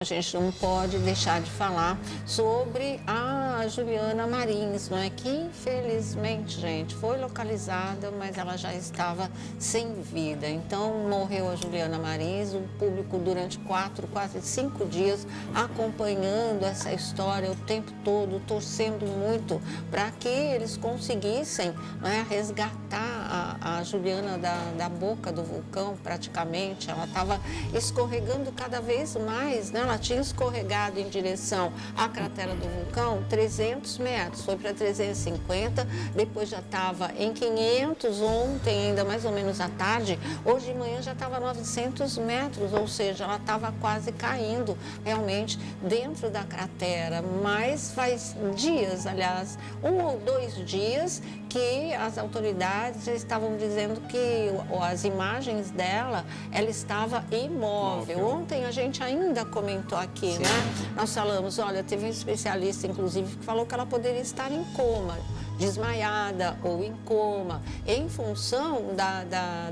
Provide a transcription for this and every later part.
A gente não pode deixar de falar sobre a Juliana Marins, não é? Que infelizmente, gente, foi localizada, mas ela já estava sem vida. Então, morreu a Juliana Marins, o público durante quase 5 dias acompanhando essa história o tempo todo, torcendo muito para que eles conseguissem, não é, resgatar a Juliana da boca do vulcão, praticamente. Ela estava escorregando cada vez mais, né? Ela tinha escorregado em direção à cratera do vulcão 300 metros, foi para 350, depois já estava em 500 ontem, ainda mais ou menos à tarde, hoje de manhã já estava 900 metros, ou seja, ela estava quase caindo realmente dentro da cratera, mas faz dias, aliás, 1 ou 2 dias que as autoridades já estavam dizendo que as imagens dela, ela estava imóvel. Ontem a gente ainda comentou aqui, sim, né? Nós falamos, olha, teve um especialista, inclusive, que falou que ela poderia estar em coma, desmaiada ou em coma, em função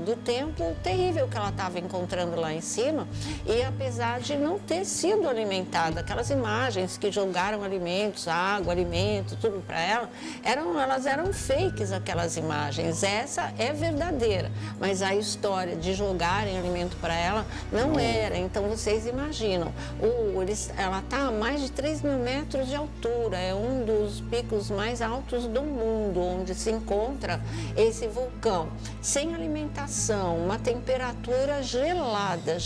do tempo terrível que ela estava encontrando lá em cima, e apesar de não ter sido alimentada, aquelas imagens que jogaram alimentos, água, alimento, tudo para ela, elas eram fakes, aquelas imagens. Essa é verdadeira, mas a história de jogarem alimento para ela não era. Então vocês imaginam, ela está a mais de 3.000 metros de altura, é um dos picos mais altos do mundo, onde se encontra esse vulcão, sem alimentação, uma temperatura gelada.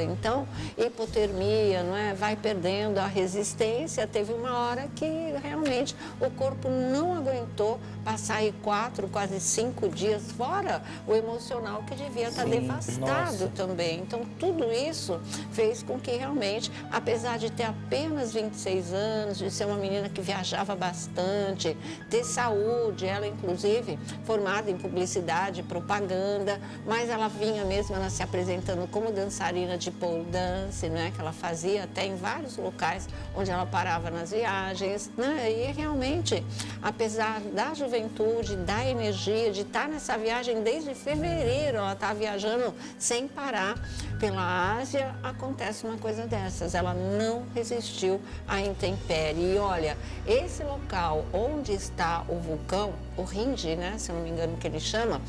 Então, hipotermia, não é? Vai perdendo a resistência. Teve uma hora que realmente o corpo não aguentou passar aí 4, quase 5 dias, fora o emocional que devia estar devastado também. Então, tudo isso fez com que realmente, apesar de ter apenas 26 anos, de ser uma menina que viajava bastante, ter saúde, ela inclusive formada em publicidade e propaganda, mas ela vinha mesmo, ela se apresentando como dançarina de pole dance, né, que ela fazia até em vários locais onde ela parava nas viagens, né, e realmente, apesar da juventude, da energia, de estar nessa viagem desde fevereiro, ela está viajando sem parar pela Ásia, acontece uma coisa dessas, ela não resistiu à intempérie. E olha, esse local onde está o vulcão, o Rinjani, né, se eu não me engano que ele chama,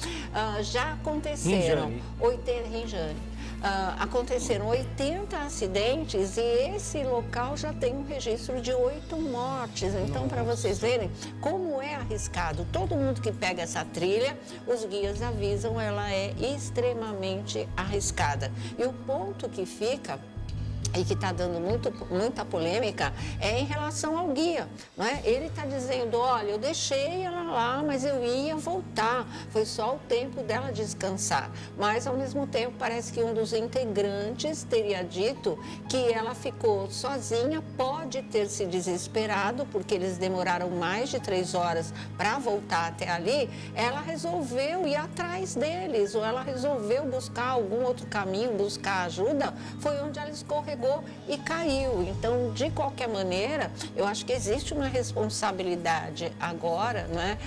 já aconteceram aconteceram 80 acidentes e esse local já tem um registro de 8 mortes. Então, para vocês verem como é arriscado, todo mundo que pega essa trilha, os guias avisam, ela é extremamente arriscada. E o ponto que fica e que está dando muita polêmica é em relação ao guia, não é? Ele está dizendo, olha, eu deixei ela lá, mas eu ia voltar, foi só o tempo dela descansar. Mas, ao mesmo tempo, parece que um dos integrantes teria dito que ela ficou sozinha, pode ter se desesperado, porque eles demoraram mais de 3 horas para voltar até ali, ela resolveu ir atrás deles, ou ela resolveu buscar algum outro caminho, buscar ajuda, foi onde ela escorregou e caiu. Então, de qualquer maneira, eu acho que existe uma responsabilidade agora, né,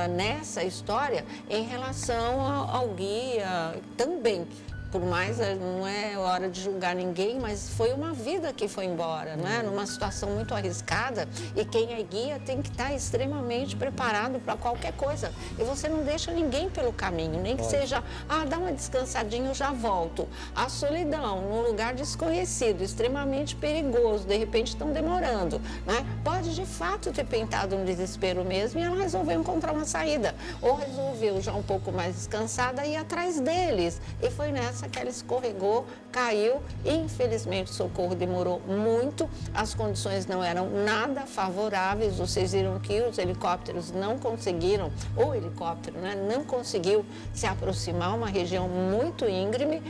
nessa história em relação ao guia também. Por mais, não é hora de julgar ninguém, mas foi uma vida que foi embora, né? Numa situação muito arriscada, e quem é guia tem que estar extremamente preparado para qualquer coisa. E você não deixa ninguém pelo caminho, nem que seja, dá uma descansadinha, eu já volto. A solidão, num lugar desconhecido, extremamente perigoso, de repente estão demorando, né? Pode de fato ter pintado um desespero mesmo e ela resolveu encontrar uma saída. Ou resolveu, já um pouco mais descansada, ir atrás deles. E foi nessa que ela escorregou, caiu, e infelizmente o socorro demorou muito, as condições não eram nada favoráveis, vocês viram que os helicópteros não conseguiram, o helicóptero, né, não conseguiu se aproximar, uma região muito íngreme,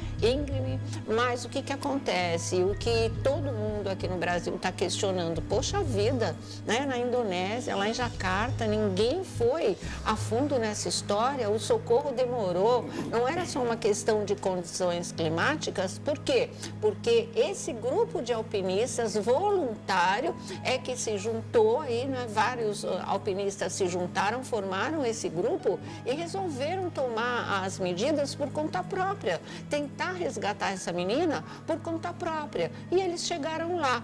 mas o que acontece? O que todo mundo aqui no Brasil está questionando, poxa vida, né, na Indonésia, lá em Jacarta, ninguém foi a fundo nessa história, o socorro demorou, não era só uma questão de condição condições climáticas. Por quê? Porque esse grupo de alpinistas voluntário é que se juntou aí, né? Vários alpinistas se juntaram, formaram esse grupo e resolveram tomar as medidas por conta própria, tentar resgatar essa menina por conta própria. E eles chegaram lá.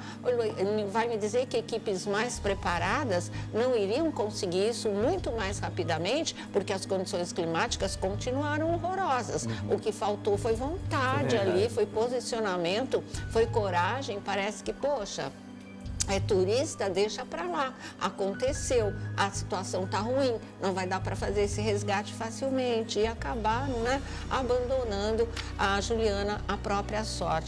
Vai me dizer que equipes mais preparadas não iriam conseguir isso muito mais rapidamente, porque as condições climáticas continuaram horrorosas. O que faltou foi vontade ali, foi posicionamento, foi coragem. Parece que, poxa, é turista, deixa para lá. Aconteceu, a situação está ruim, não vai dar para fazer esse resgate facilmente. E acabaram, né, abandonando a Juliana à própria sorte.